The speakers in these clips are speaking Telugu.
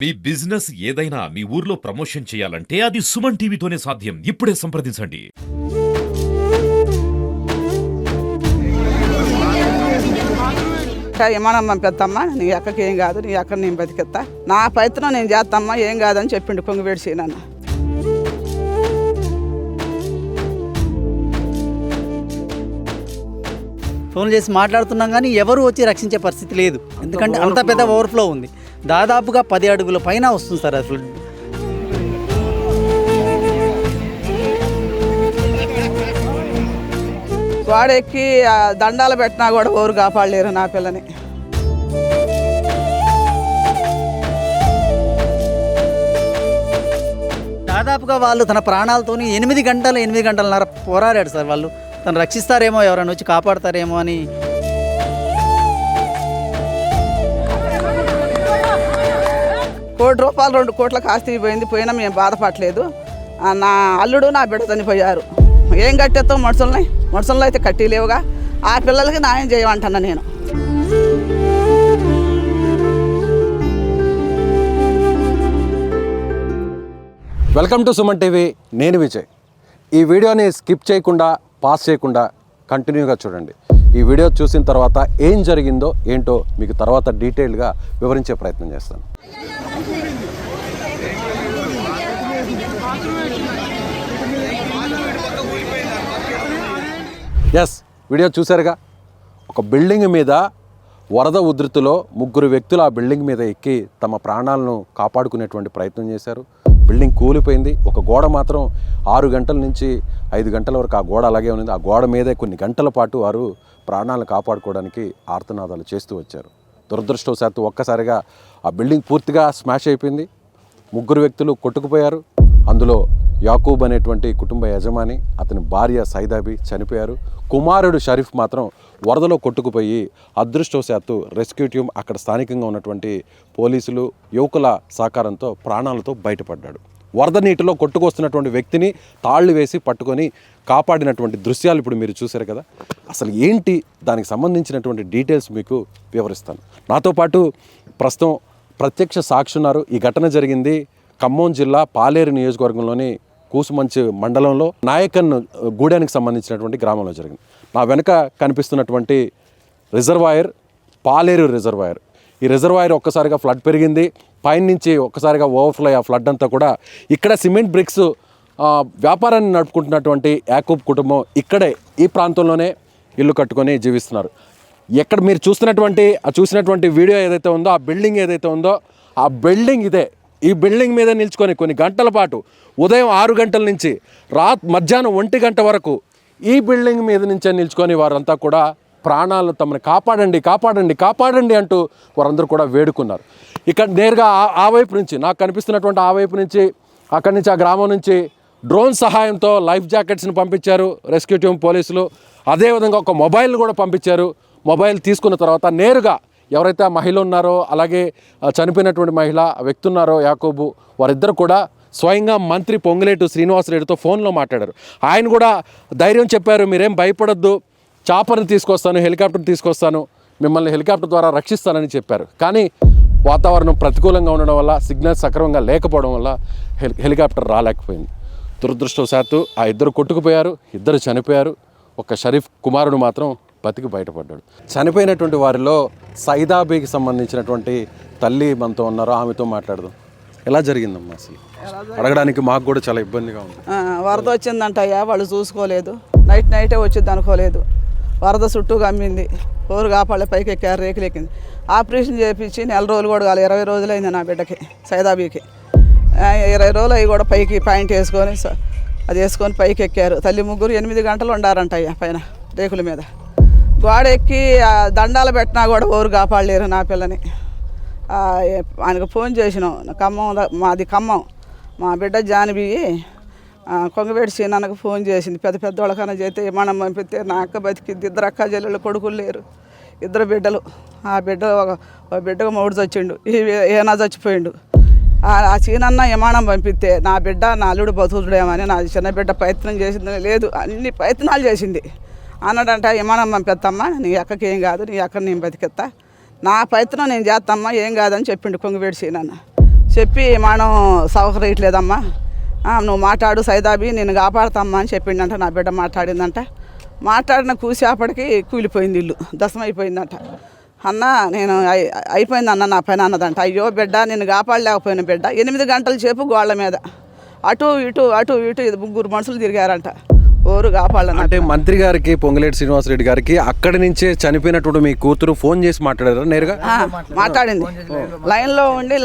మీ బిజినెస్ ఏదైనా మీ ఊర్లో ప్రమోషన్ చేయాలంటే అది సుమన్ టీవీతోనే సాధ్యం. ఇప్పుడే సంప్రదించండి. ఏమన్నా పెద్దమ్మా నీ అక్కకి ఏం కాదు, నీ అక్కడ నేను బతికెత్తా, నా ప్రయత్నం నేను చేస్తామ్మా, ఏం కాదని చెప్పిండు కొంగువేడి సీనన్న. ఫోన్ చేసి మాట్లాడుతున్నాం కానీ ఎవరు వచ్చి రక్షించే పరిస్థితి లేదు. ఎందుకంటే అంత పెద్ద ఓవర్ఫ్లో ఉంది. దాదాపుగా 10 అడుగుల పైన వస్తుంది సార్ అసలు. గోడెక్కి దండాలు పెట్టినా కూడా ఎవరు కాపాడలేరు నా పిల్లని. దాదాపుగా వాళ్ళు తన ప్రాణాలతోని 8 గంటలన్నర పోరాడాడు సార్. వాళ్ళు తను రక్షిస్తారేమో, ఎవరైనా వచ్చి కాపాడతారేమో అని. ₹1 కోటి 2 కోట్లకు ఆస్తి పోయినా మేము బాధపడలేదు. నా అల్లుడు నా బిడ్డ చనిపోయారు. ఏం కట్టేస్తాం మనుషులను అయితే కట్టిలేవుగా. ఆ పిల్లలకి న్యాయం చేయమంటున్నా నేను. Welcome to Suman TV. నేను విజయ్. ఈ వీడియోని స్కిప్ చేయకుండా, పాస్ చేయకుండా కంటిన్యూగా చూడండి. ఈ వీడియో చూసిన తర్వాత ఏం జరిగిందో ఏంటో మీకు తర్వాత డీటెయిల్గా వివరించే ప్రయత్నం చేస్తాను. ఎస్, వీడియో చూశారుగా. ఒక బిల్డింగ్ మీద వరద ఉధృతిలో 3 వ్యక్తులు ఆ బిల్డింగ్ మీద ఎక్కి తమ ప్రాణాలను కాపాడుకునేటువంటి ప్రయత్నం చేశారు. బిల్డింగ్ కూలిపోయింది. ఒక గోడ మాత్రం 6 గంటల నుంచి 5 గంటల వరకు ఆ గోడ అలాగే ఉంది. ఆ గోడ మీదే కొన్ని గంటల పాటు వారు ప్రాణాలను కాపాడుకోవడానికి ఆర్తనాదాలు చేస్తూ వచ్చారు. దురదృష్టవశాత్తు ఒక్కసారిగా ఆ బిల్డింగ్ పూర్తిగా స్మాష్ అయిపోయింది. 3 వ్యక్తులు కొట్టుకుపోయారు. అందులో యాకూబ్ అనేటువంటి కుటుంబ యజమాని, అతని భార్య సైదాబి చనిపోయారు. కుమారుడు షరీఫ్ మాత్రం వరదలో కొట్టుకుపోయి అదృష్టవశాత్తు రెస్క్యూ టీమ్, అక్కడ స్థానికంగా ఉన్నటువంటి పోలీసులు, యువకుల సహకారంతో ప్రాణాలతో బయటపడ్డాడు. వరద నీటిలో కొట్టుకొస్తున్నటువంటి వ్యక్తిని తాళ్ళు వేసి పట్టుకొని కాపాడినటువంటి దృశ్యాలు ఇప్పుడు మీరు చూశారు కదా. అసలు ఏంటి దానికి సంబంధించినటువంటి డీటెయిల్స్ మీకు వివరిస్తాను. నాతో పాటు ప్రస్తుతం ప్రత్యక్ష సాక్షి ఉన్నారు. ఈ ఘటన జరిగింది ఖమ్మం జిల్లా పాలేరు నియోజకవర్గంలోని కూసుమంచి మండలంలో నాయకన్ గూడానికి సంబంధించినటువంటి గ్రామంలో జరిగింది. నా వెనుక కనిపిస్తున్నటువంటి రిజర్వాయర్ పాలేరు రిజర్వాయర్. ఈ రిజర్వాయర్ ఒక్కసారిగా ఫ్లడ్ పెరిగింది. పైన నుంచి ఒక్కసారిగా ఓవర్ఫ్లో ఆ ఫ్లడ్ అంతా కూడా ఇక్కడ సిమెంట్ బ్రిక్స్ వ్యాపారాన్ని నడుపుకుంటున్నటువంటి యాకూబ్ కుటుంబం ఇక్కడే ఈ ప్రాంతంలోనే ఇల్లు కట్టుకొని జీవిస్తున్నారు. ఎక్కడ మీరు చూసినటువంటి వీడియో ఏదైతే ఉందో, ఆ బిల్డింగ్ ఏదైతే ఉందో, ఆ బిల్డింగ్ ఇదే. ఈ బిల్డింగ్ మీద నిల్చుకొని కొన్ని గంటల పాటు ఉదయం 6 గంటల నుంచి మధ్యాహ్నం 1 గంట వరకు ఈ బిల్డింగ్ మీద నుంచే నిల్చుకొని వారంతా కూడా ప్రాణాలను తమని కాపాడండి అంటూ వారందరూ కూడా వేడుకున్నారు. ఇక్కడ నేరుగా ఆ వైపు నుంచి నాకు కనిపిస్తున్నటువంటి ఆ వైపు నుంచి, అక్కడి నుంచి, ఆ గ్రామం నుంచి డ్రోన్ సహాయంతో లైఫ్ జాకెట్స్ని పంపించారు రెస్క్యూ టీమ్ పోలీసులు. అదేవిధంగా ఒక మొబైల్ని కూడా పంపించారు. మొబైల్ తీసుకున్న తర్వాత నేరుగా ఎవరైతే ఆ మహిళ ఉన్నారో, అలాగే చనిపోయినటువంటి మహిళ వ్యక్తి ఉన్నారో యాకూబు, వారిద్దరు కూడా స్వయంగా మంత్రి పొంగులేటి శ్రీనివాసరెడ్డితో ఫోన్లో మాట్లాడారు. ఆయన కూడా ధైర్యం చెప్పారు, మీరేం భయపడొద్దు, చాపర్ని తీసుకొస్తాను, హెలికాప్టర్ తీసుకొస్తాను, మిమ్మల్ని హెలికాప్టర్ ద్వారా రక్షిస్తానని చెప్పారు. కానీ వాతావరణం ప్రతికూలంగా ఉండడం వల్ల, సిగ్నల్స్ సక్రమంగా లేకపోవడం వల్ల హెలికాప్టర్ రాలేకపోయింది. దురదృష్టవశాత్తు ఆ 2 కొట్టుకుపోయారు, 2 చనిపోయారు. ఒక షరీఫ్ కుమారుడు మాత్రం బతికి బయటపడ్డాడు. చనిపోయినటువంటి వారిలో సైదాబీకి సంబంధించినటువంటి తల్లి మనతో ఉన్నారు. ఆమెతో మాట్లాడదాం. ఎలా జరిగిందమ్మా అసలు? అడగడానికి మాకు కూడా చాలా ఇబ్బందిగా ఉంది. వరద వచ్చిందంటయ్యా, వాళ్ళు చూసుకోలేదు. నైటే వచ్చింది అనుకోలేదు. వరద చుట్టూ గమ్మింది. ఎవరు కాపాడే పైకి ఎక్కారు, రేకులు ఎక్కింది. ఆపరేషన్ చేయించి 4 రోజులు కూడా కాదు, 20 రోజులైంది నా బిడ్డకి సైదాబీకి. 20 రోజులు అవి కూడా పైకి పాయింట్ వేసుకొని అది వేసుకొని పైకి ఎక్కారు. తల్లి ముగ్గురు 8 గంటలు ఉండారంటయ్యా పైన రేకుల మీద. గోడ ఎక్కి దండాలు పెట్టినా కూడా ఎవరు కాపాడలేరు నా పిల్లని. ఆయనకు ఫోన్ చేసినాం. మాది ఖమ్మం. మా బిడ్డ జానబి కొంగవేడి సీనన్నకు ఫోన్ చేసింది. పెద్దవాళ్ళకన్నా చేస్తే విమానం పంపిస్తే నా అక్క బతికిద్ది. 2 అక్క చెల్లెళ్ళు, కొడుకులు లేరు, 2 బిడ్డలు. ఆ బిడ్డకు మొగుడు చచ్చిండు, ఏనా చచ్చిపోయిండు. ఆ సీనన్న విమానం పంపిస్తే నా బిడ్డ నా అల్లుడు బతుకుడేమని నా చిన్న బిడ్డ ప్రయత్నం చేసింది లేదు, అన్ని ప్రయత్నాలు చేసింది. అన్నాడంట, విమానం పంపిస్తామ్మా, నీ అక్కకి ఏం కాదు, నీ అక్కడ నేను బతికెత్తా, నా ప్రయత్నం నేను చేస్తామ్మా, ఏం కాదని చెప్పిండు కొంగువేడి సీనన్న. చెప్పి మనం సౌకర్యట్లేదమ్మా, నువ్వు మాట్లాడు సైదాబి నేను కాపాడుతామ్మా అని చెప్పిండంట. నా బిడ్డ మాట్లాడిందంట. మాట్లాడిన కూసేపటికి కూలిపోయింది, ఇల్లు దశమైపోయిందంట. అన్న నేను అయిపోయింది అన్న నా పని అన్నదంట. అయ్యో బిడ్డ నేను కాపాడలేకపోయిన బిడ్డ. 8 గంటల సేపు గోళ్ళ మీద అటు ఇటు ఇది 3 మనుషులు తిరిగారంట. ఓరు కాపాడాలన్న. అంటే మంత్రి గారికి పొంగులేటి శ్రీనివాసరెడ్డి గారికి అక్కడి నుంచే చనిపోయినటువంటి మీ కూతురు ఫోన్ చేసి మాట్లాడారా నేరుగా? మాట్లాడింది.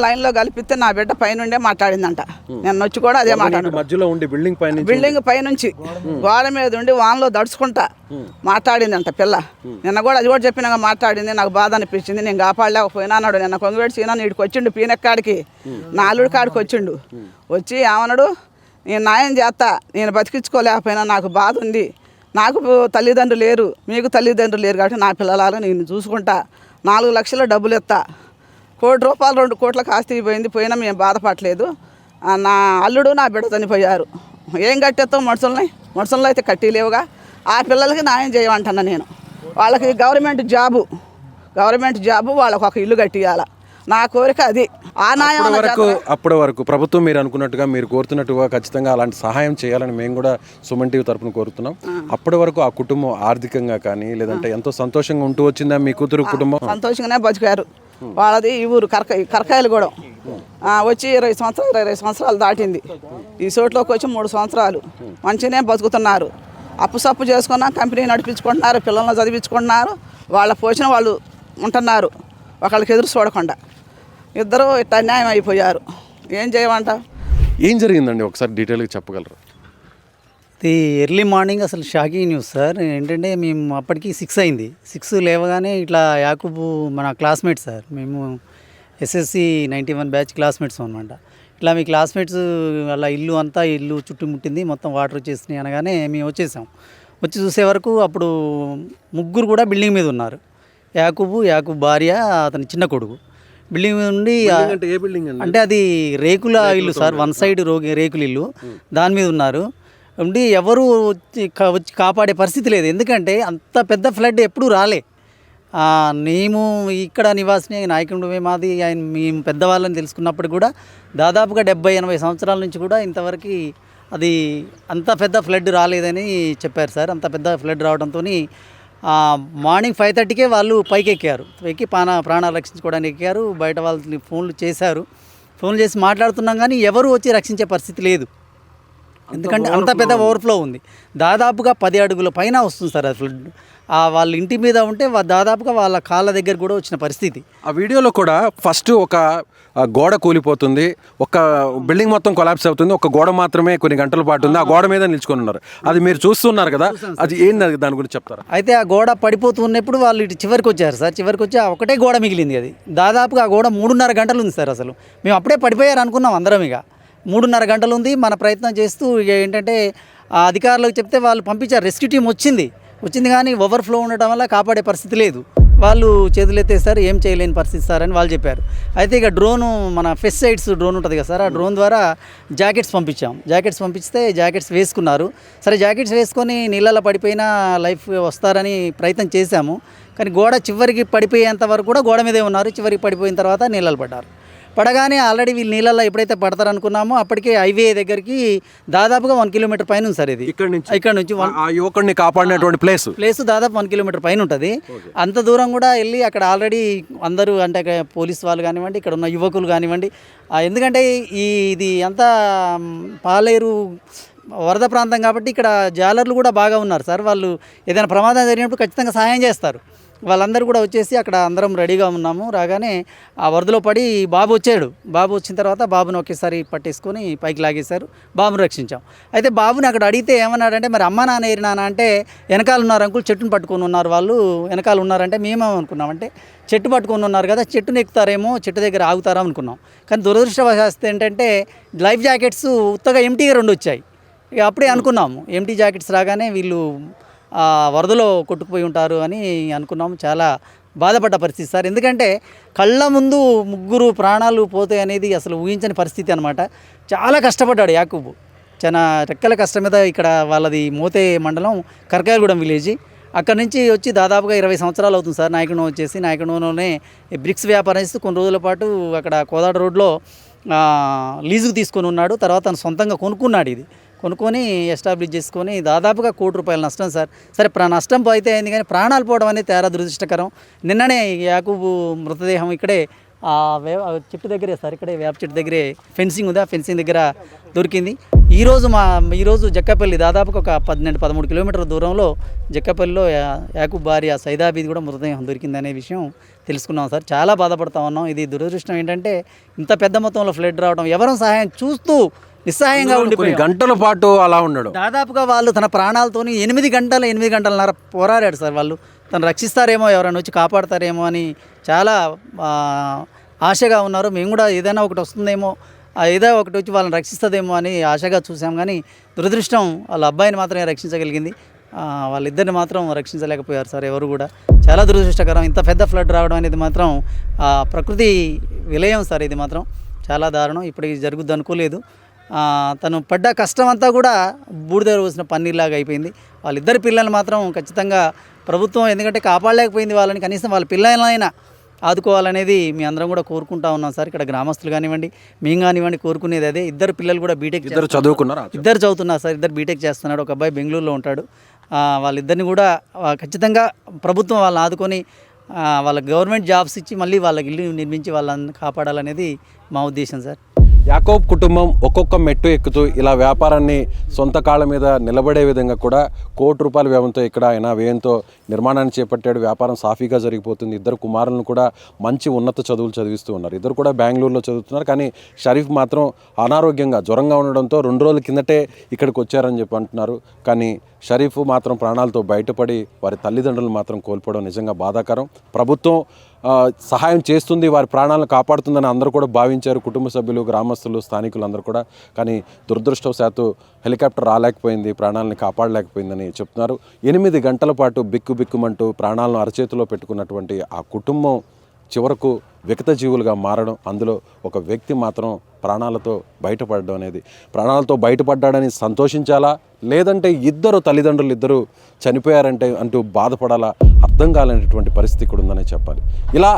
లైన్లో కలిపిస్తే నా బిడ్డ పైనుండే మాట్లాడిందంట. నేను వచ్చి కూడా అదే మాట్లాడు. మధ్యలో ఉండి బిల్డింగ్ పైనుంచి గోడ మీద ఉండి వాన్లో దడుచుకుంటా మాట్లాడిందంట పిల్ల. నిన్న కూడా అది కూడా చెప్పినాక మాట్లాడింది. నాకు బాధ అనిపించింది, నేను కాపాడలేకపోయినా అన్నాడు. నిన్న కొంగవేటి సీనా నీడికి వచ్చిండు, పీనెక్కాడికి నా అల్లుడి కాడికి వచ్చిండు. వచ్చి ఏమన్నాడు, నేను న్యాయం చేస్తా, నేను బతికించుకోలేకపోయినా నాకు బాధ ఉంది, నాకు తల్లిదండ్రులు లేరు, మీకు తల్లిదండ్రులు లేరు కాబట్టి నా పిల్లలాగా నేను చూసుకుంటా, 4 లక్షల డబ్బులు ఇస్తా, 1 కోటి రూపాయలు 2 కోట్లకు ఆస్తి పోయినా మేము బాధపడలేదు. నా అల్లుడు నా బిడ్డ చనిపోయారు, ఏం కట్టేస్తాం మనుషులను అయితే కట్టిలేవుగా. ఆ పిల్లలకి న్యాయం చేయమంటున్నా నేను. వాళ్ళకి గవర్నమెంట్ జాబు వాళ్ళకు ఒక ఇల్లు కట్టియాల, నా కోరిక అది. ఆ న్యాయం అప్పటి వరకు ప్రభుత్వం మీరు అనుకున్నట్టుగా మీరు కోరుతున్నట్టుగా ఖచ్చితంగా అలాంటి సహాయం చేయాలని మేము కూడా సుమన్ టీవీ తరపున కోరుతున్నాం. అప్పటి వరకు ఆ కుటుంబం ఆర్థికంగా కానీ లేదంటే ఎంతో సంతోషంగా ఉంటూ వచ్చిందా మీ కూతురు కుటుంబం? సంతోషంగానే బతికారు. వాళ్ళది ఈ ఊరు కరకాయలు కూడా వచ్చి 20 సంవత్సరాలు దాటింది. ఈ చోట్లోకి వచ్చి 3 సంవత్సరాలు మంచిగానే బతుకుతున్నారు. అప్పు సప్పు చేసుకున్నా కంపెనీ నడిపించుకుంటున్నారు, పిల్లల్ని చదివించుకుంటున్నారు, వాళ్ళ పోషణ వాళ్ళు ఉంటున్నారు, ఒకళ్ళకి ఎదురు చూడకుండా. ఇద్దరు ఇట్లా అన్యాయం అయిపోయారు. ఏం చేయమంట? ఏం జరిగిందండి ఒకసారి డీటెయిల్గా చెప్పగలరు? ఇది ఎర్లీ మార్నింగ్ అసలు షాకింగ్ న్యూస్ సార్. ఏంటంటే మేము అప్పటికి 6 అయింది. 6 లేవగానే ఇట్లా యాకూబు మన క్లాస్మేట్ సార్, మేము SSC 91 బ్యాచ్ క్లాస్మేట్స్ అనమాట. ఇట్లా మీ క్లాస్మేట్స్ అలా ఇల్లు చుట్టుముట్టింది, మొత్తం వాటర్ వచ్చేసినాయి అనగానే మేము వచ్చి చూసే వరకు అప్పుడు 3 కూడా బిల్డింగ్ మీద ఉన్నారు. యాకూబు భార్య, అతని చిన్న కొడుకు. బిల్డింగ్ మీద ఉండి అంటే అది రేకుల ఇల్లు సార్, 1 సైడ్ రేకుల ఇల్లు, దాని మీద ఉన్నారు. ఉండి ఎవరు వచ్చి కాపాడే పరిస్థితి లేదు. ఎందుకంటే అంత పెద్ద ఫ్లడ్ ఎప్పుడూ రాలే. మేము ఇక్కడ నివాసిని నాయకుడు మాది, మేము పెద్దవాళ్ళని తెలుసుకున్నప్పుడు కూడా దాదాపుగా 70-80 సంవత్సరాల నుంచి కూడా ఇంతవరకు అది అంత పెద్ద ఫ్లడ్ రాలేదని చెప్పారు సార్. అంత పెద్ద ఫ్లడ్ రావడంతో మార్నింగ్ 5:30కే వాళ్ళు పైకి ఎక్కారు. ప్రాణాలు రక్షించుకోవడానికి ఎక్కారు. బయట వాళ్ళని ఫోన్లు చేసి మాట్లాడుతున్నాం కానీ ఎవరు వచ్చి రక్షించే పరిస్థితి లేదు. ఎందుకంటే అంత పెద్ద ఓవర్ఫ్లో ఉంది. దాదాపుగా 10 అడుగుల పైన వస్తుంది సార్ అది ఫ్లడ్. వాళ్ళ ఇంటి మీద ఉంటే దాదాపుగా వాళ్ళ కాళ్ళ దగ్గర కూడా వచ్చిన పరిస్థితి. ఆ వీడియోలో కూడా ఫస్ట్ ఒక గోడ కూలిపోతుంది, ఒక బిల్డింగ్ మొత్తం కొలాప్స్ అవుతుంది, ఒక గోడ మాత్రమే కొన్ని గంటల పాటు ఉంది, ఆ గోడ మీద నిల్చుకొని ఉన్నారు. అది మీరు చూస్తున్నారు కదా, అది ఏంది దాని గురించి చెప్తారా? అయితే ఆ గోడ పడిపోతున్నప్పుడు వాళ్ళు ఇటు చివరికి వచ్చారు సార్. చివరికి వచ్చి ఒకటే గోడ మిగిలింది. అది దాదాపుగా ఆ గోడ 3.5 గంటలు ఉంది సార్. అసలు మేము అప్పుడే పడిపోయారు అనుకున్నాం అందరం. ఇక 3.5 గంటలు ఉంది. మన ప్రయత్నం చేస్తూ ఇక ఏంటంటే ఆ అధికారులకు చెప్తే వాళ్ళు పంపించారు. రెస్క్యూ టీం వచ్చింది కానీ ఓవర్ఫ్లో ఉండటం వల్ల కాపాడే పరిస్థితి లేదు. వాళ్ళు చేతులు ఎత్తేస్తారు, ఏం చేయలేని పరిస్థితి సార్ అని వాళ్ళు చెప్పారు. అయితే ఇక డ్రోను, మన పెస్టిసైడ్స్ డ్రోన్ ఉంటుంది కదా సార్, ఆ డ్రోన్ ద్వారా జాకెట్స్ పంపిస్తే జాకెట్స్ వేసుకున్నారు. సరే జాకెట్స్ వేసుకొని నీళ్ళలో పడిపోయినా లైఫ్ వస్తారని ప్రయత్నం చేశాము. కానీ గోడ చివరికి పడిపోయేంత వరకు కూడా గోడ మీదే ఉన్నారు. చివరికి పడిపోయిన తర్వాత నీళ్ళలో పడగానే ఆల్రెడీ వీళ్ళు నీళ్ళల్లో ఎప్పుడైతే పడతారనుకున్నామో అప్పటికే హైవే దగ్గరికి దాదాపుగా 1 కిలోమీటర్ పైన ఉంది సార్. ఇది ఇక్కడ నుంచి యువకుడిని కాపాడినటువంటి ప్లేస్ దాదాపు 1 కిలోమీటర్ పైన ఉంటుంది. అంత దూరం కూడా వెళ్ళి అక్కడ ఆల్రెడీ అందరూ అంటే పోలీస్ వాళ్ళు కానివ్వండి, ఇక్కడ ఉన్న యువకులు కానివ్వండి, ఎందుకంటే ఇది అంతా పాలేరు వరద ప్రాంతం కాబట్టి ఇక్కడ జాలర్లు కూడా బాగా ఉన్నారు సార్. వాళ్ళు ఏదైనా ప్రమాదం జరిగినప్పుడు ఖచ్చితంగా సహాయం చేస్తారు. వాళ్ళందరూ కూడా వచ్చేసి అక్కడ అందరం రెడీగా ఉన్నాము. రాగానే ఆ వరదలో పడి బాబు వచ్చిన తర్వాత బాబుని ఒకేసారి పట్టేసుకొని పైకి లాగేశారు. బాబుని రక్షించాం. అయితే బాబుని అక్కడ అడిగితే ఏమన్నాడంటే, మరి అమ్మ నాన్న ఏరినానా అంటే, వెనకాల ఉన్నారు అంకుల్, చెట్టును పట్టుకొని ఉన్నారు వాళ్ళు, వెనకాల ఉన్నారంటే మేమేమనుకున్నామంటే చెట్టు పట్టుకొని ఉన్నారు కదా, చెట్టును ఎక్కుతారేమో, చెట్టు దగ్గర ఆగుతారా అనుకున్నాం. కానీ దురదృష్టవశాత్తు ఏంటంటే లైఫ్ జాకెట్స్ ఉత్తగా ఎంటీగా 2 వచ్చాయి. ఇక అప్పుడే అనుకున్నాము ఎంటీ జాకెట్స్ రాగానే వీళ్ళు వరదలో కొట్టుకుపోయి ఉంటారు అని అనుకున్నాము. చాలా బాధపడ్డ పరిస్థితి సార్. ఎందుకంటే కళ్ళ ముందు 3 ప్రాణాలు పోతాయి అనేది అసలు ఊహించని పరిస్థితి అనమాట. చాలా కష్టపడ్డాడు యాకూబు. చాలా రెక్కల కష్టం మీద ఇక్కడ వాళ్ళది మోతే మండలం కరకాయలగూడెం విలేజ్. అక్కడ నుంచి వచ్చి దాదాపుగా 20 సంవత్సరాలు అవుతుంది సార్. నాయకుడు వచ్చేసి నాయకుడులోనే బ్రిక్స్ వ్యాపారం చేస్తూ కొన్ని రోజుల పాటు అక్కడ కోదాడ రోడ్లో లీజుకు తీసుకొని ఉన్నాడు. తర్వాత తను సొంతంగా కొనుక్కున్నాడు. ఇది కొనుక్కొని ఎస్టాబ్లిష్ చేసుకొని దాదాపుగా ₹1 కోటి నష్టం సార్. సరే నష్టం అయితే అయింది, కానీ ప్రాణాలు పోవడం అనేది తేడా దురదృష్టకరం. నిన్ననే యాకూబు మృతదేహం ఇక్కడే ఆ చెట్టు దగ్గరే సార్, ఇక్కడే వేప చెట్టు దగ్గరే ఫెన్సింగ్ ఉంది, ఆ ఫెన్సింగ్ దగ్గర దొరికింది. ఈరోజు జక్కపల్లి దాదాపుగా ఒక 12-13 కిలోమీటర్ల దూరంలో జక్కపల్లిలో యాకూబ్ భార్య సైదాబీది కూడా మృతదేహం దొరికిందనే విషయం తెలుసుకున్నాం సార్. చాలా బాధపడతా ఉన్నాం. ఇది దురదృష్టం ఏంటంటే ఇంత పెద్ద మొత్తంలో ఫ్లడ్ రావడం, ఎవరో సహాయం చూస్తూ నిస్సహాయంగా కొన్ని గంటల పాటు అలా ఉన్నాడు. దాదాపుగా వాళ్ళు తన ప్రాణాలతోని 8 గంటలన్నర పోరాడాడు సార్. వాళ్ళు తను రక్షిస్తారేమో, ఎవరైనా వచ్చి కాపాడతారేమో అని చాలా ఆశగా ఉన్నారు. మేము కూడా ఏదైనా ఒకటి వస్తుందేమో, ఏదో ఒకటి వచ్చి వాళ్ళని రక్షిస్తుందేమో అని ఆశగా చూసాం. కానీ దురదృష్టం వాళ్ళ అబ్బాయిని మాత్రమే రక్షించగలిగింది, వాళ్ళిద్దరిని మాత్రం రక్షించలేకపోయారు సార్ ఎవరు కూడా. చాలా దురదృష్టకరం. ఇంత పెద్ద ఫ్లడ్ రావడం అనేది మాత్రం ప్రకృతి విలయం సార్. ఇది మాత్రం చాలా దారుణం. ఇప్పటికి జరుగుద్ది అనుకోలేదు. తను పడ్డ కష్టం అంతా కూడా బూడిద పోసిన పన్నీర్లాగా అయిపోయింది. వాళ్ళిద్దరి పిల్లలు మాత్రం ఖచ్చితంగా ప్రభుత్వం, ఎందుకంటే కాపాడలేకపోయింది వాళ్ళని, కనీసం వాళ్ళ పిల్లలైనా ఆదుకోవాలనేది మీ అందరం కూడా కోరుకుంటా ఉన్నాం సార్. ఇక్కడ గ్రామస్తులు కానివ్వండి, మేము కానివ్వండి కోరుకునేది అదే. ఇద్దరు పిల్లలు కూడా బీటెక్ చదువుకున్నారు. ఇద్దరు చదువుతున్నారు సార్. ఇద్దరు బీటెక్ చేస్తున్నాడు. ఒక అబ్బాయి బెంగళూరులో ఉంటాడు. వాళ్ళిద్దరిని కూడా ఖచ్చితంగా ప్రభుత్వం వాళ్ళని ఆదుకొని వాళ్ళ గవర్నమెంట్ జాబ్స్ ఇచ్చి మళ్ళీ వాళ్ళకి ఇల్లు నిర్మించి వాళ్ళని కాపాడాలనేది మా ఉద్దేశం సార్. యాకోబ్ కుటుంబం ఒక్కొక్క మెట్టు ఎక్కుతూ ఇలా వ్యాపారాన్ని సొంత కాళ్ళ మీద నిలబడే విధంగా కూడా ₹1 కోటి వ్యయంతో ఇక్కడ ఆయన వ్యయంతో నిర్మాణాన్ని చేపట్టాడు. వ్యాపారం సాఫీగా జరిగిపోతుంది. ఇద్దరు కుమారులను కూడా మంచి ఉన్నత చదువులు చదివిస్తూ ఉన్నారు. ఇద్దరు కూడా బెంగళూరులో చదువుతున్నారు. కానీ షరీఫ్ మాత్రం అనారోగ్యంగా జ్వరంగా ఉండడంతో 2 రోజుల కిందటే ఇక్కడికి వచ్చారని చెప్పి అంటున్నారు. కానీ షరీఫ్ మాత్రం ప్రాణాలతో బయటపడి వారి తల్లిదండ్రులు మాత్రం కోల్పోవడం నిజంగా బాధాకరం. ప్రభుత్వం సహాయం చేస్తుంది, వారి ప్రాణాలను కాపాడుతుందని అందరూ కూడా భావించారు, కుటుంబ సభ్యులు, గ్రామస్తులు, స్థానికులు అందరూ కూడా. కానీ దురదృష్టవశాత్తు హెలికాప్టర్ రాలేకపోయింది, ప్రాణాలను కాపాడలేకపోయిందని చెప్తున్నారు. 8 గంటల పాటు బిక్కుమంటూ ప్రాణాలను అరచేతిలో పెట్టుకున్నటువంటి ఆ కుటుంబం చివరకు వికట జీవులుగా మారడం, అందులో ఒక వ్యక్తి మాత్రం ప్రాణాలతో బయటపడడం అనేది, ప్రాణాలతో బయటపడ్డాడని సంతోషించాలా, లేదంటే తల్లిదండ్రులు ఇద్దరు చనిపోయారంటే అంటూ బాధపడాలా, అర్థం కాలేనటువంటి పరిస్థితి కూడా ఉందనే చెప్పాలి. ఇలా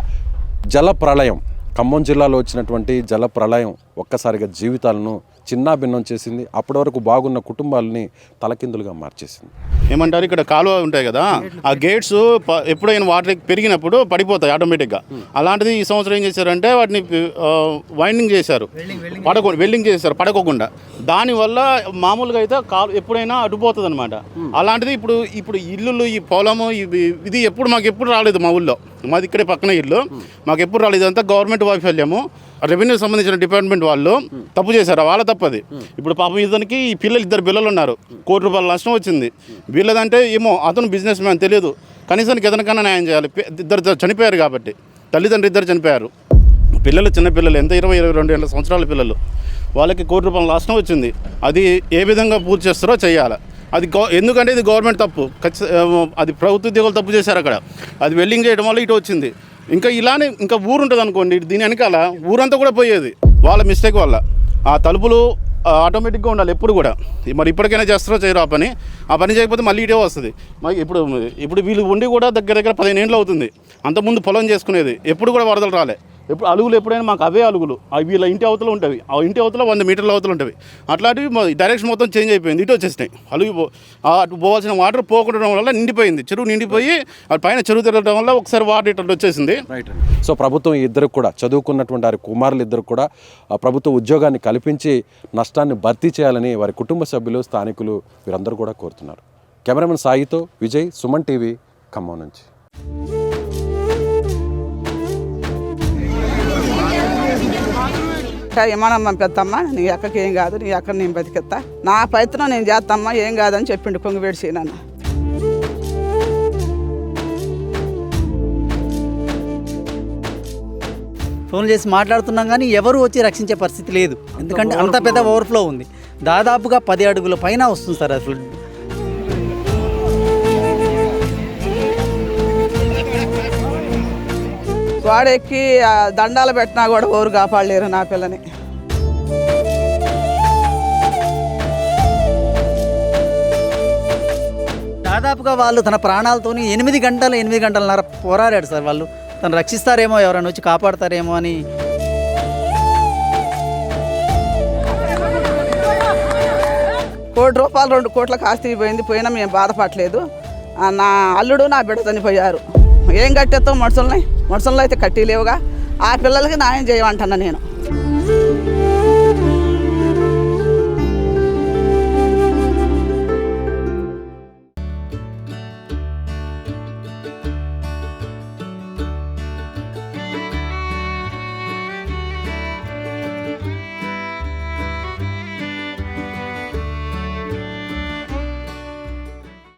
జల ప్రళయం, ఖమ్మం జిల్లాలో వచ్చినటువంటి జల ప్రళయం ఒక్కసారిగా జీవితాలను చిన్నాభిన్నం చేసింది. అప్పటి వరకు బాగున్న కుటుంబాలని తలకిందులుగా మార్చేసింది. ఏమంటారు, ఇక్కడ కాలువ ఉంటాయి కదా, ఆ గేట్స్ ఎప్పుడైనా వాటర్ పెరిగినప్పుడు పడిపోతాయి ఆటోమేటిక్గా. అలాంటిది ఈ సంవత్సరం ఏం చేశారంటే వాటిని వైండింగ్ చేశారు, వెల్డింగ్ చేశారు పడకోకుండా. దానివల్ల మామూలుగా అయితే ఎప్పుడైనా అడ్డుపోతుంది అనమాట. అలాంటిది ఇప్పుడు ఇల్లులు, ఈ పొలము, ఇది మాకు ఎప్పుడు రాలేదు. మా ఊళ్ళో, మాది ఇక్కడే పక్కన ఇల్లు, మాకు ఎప్పుడు రాలేదు. ఇదంతా గవర్నమెంట్ వైఫల్యము. రెవెన్యూ సంబంధించిన డిపార్ట్మెంట్ వాళ్ళు తప్పు చేశారు, వాళ్ళ తప్పది. ఇప్పుడు పాపం ఇతనికి ఈ ఇద్దరు పిల్లలు ఉన్నారు, ₹1 కోటి నష్టం వచ్చింది. వీళ్ళదంటే ఏమో అతను బిజినెస్ మ్యాన్ తెలియదు, కనీసానికి ఎదనకన్నా న్యాయం చేయాలి. ఇద్దరు చనిపోయారు కాబట్టి, తల్లిదండ్రులు ఇద్దరు చనిపోయారు. పిల్లలు చిన్న పిల్లలు, ఎంత 20-22 సంవత్సరాల పిల్లలు, వాళ్ళకి ₹1 కోటి నష్టం వచ్చింది. అది ఏ విధంగా పూర్తి చేస్తారో చేయాలి. అది ఎందుకంటే ఇది గవర్నమెంట్ తప్పు, అది ప్రభుత్వ ఉద్యోగులు తప్పు చేశారు అక్కడ. అది వెల్డింగ్ చేయడం వల్ల ఇటు వచ్చింది. ఇంకా ఇలానే ఇంకా ఊరు ఉంటుంది అనుకోండి, దీని వెనకాల ఊరంతా కూడా పోయేది వాళ్ళ మిస్టేక్ వల్ల. ఆ తలుపులు ఆటోమేటిక్గా ఉండాలి ఎప్పుడు కూడా. మరి ఇప్పటికైనా చేస్తారో చేయరు ఆ పని చేయకపోతే మళ్ళీ ఇటే వస్తుంది. మరి ఇప్పుడు వీళ్ళు ఉండి కూడా దగ్గర 15 ఏళ్ళు అవుతుంది. అంతకుముందు పొలం చేసుకునేది, ఎప్పుడు కూడా వరదలు రాలే. అలుగులు ఎప్పుడైనా మాకు అవే అలుగులు, అవి వీళ్ళ ఇంటి అవతల ఉంటాయి, ఆ ఇంటి అవతల 100 మీటర్ల అవతల ఉంటాయి. అట్లాంటివి డైరెక్షన్ మొత్తం చేంజ్ అయిపోయింది, ఇటు వచ్చేసినాయి. అటు పోవాల్సిన వాటర్ పోకుండా వల్ల నిండిపోయింది, చెరువు నిండిపోయి పైన చెరువు తిరగడం వల్ల ఒకసారి వాటర్ ఇట్లా వచ్చేసింది. సో ప్రభుత్వం ఇద్దరు కూడా చదువుకున్నటువంటి వారి కుమారులు ఇద్దరు కూడా ప్రభుత్వ ఉద్యోగాన్ని కల్పించి నష్టాన్ని భర్తీ చేయాలని వారి కుటుంబ సభ్యులు, స్థానికులు వీరందరూ కూడా కోరుతున్నారు. కెమెరామెన్ సాయితో విజయ్, సుమన్ టీవీ, ఖమ్మం నుంచి. విమానం పంపిస్తామ్మా, నీ అక్కకి ఏం కాదు, నీ అక్కడ నేను బతికెత్తా, నా ప్రయత్నం నేను చేస్తామ్మా, ఏం కాదని చెప్పిండు పొంగివేడి సీనన్న. ఫోన్ చేసి మాట్లాడుతున్నాం కానీ ఎవరు వచ్చి రక్షించే పరిస్థితి లేదు. ఎందుకంటే అంత పెద్ద ఓవర్ఫ్లో ఉంది. దాదాపుగా 10 అడుగుల పైన వస్తుంది సార్ అసలు. గోడెక్కి దండాలు పెట్టినా కూడా ఎవరు కాపాడలేరు నా పిల్లని. దాదాపుగా వాళ్ళు తన ప్రాణాలతోని 8 గంటలన్నర పోరాడాడు సార్. వాళ్ళు తను రక్షిస్తారేమో, ఎవరైనా వచ్చి కాపాడతారేమో అని. రూపాయలు 2 కోట్లకు ఆస్తి పోయింది, పోయినా మేము బాధపడలేదు. నా అల్లుడు నా బిడ్డ చనిపోయారు. ఏం కట్టేస్తాం మనుషులని అయితే కట్టి లేవుగా. ఆ పిల్లలకి న్యాయం చేయమంటున్నా నేను.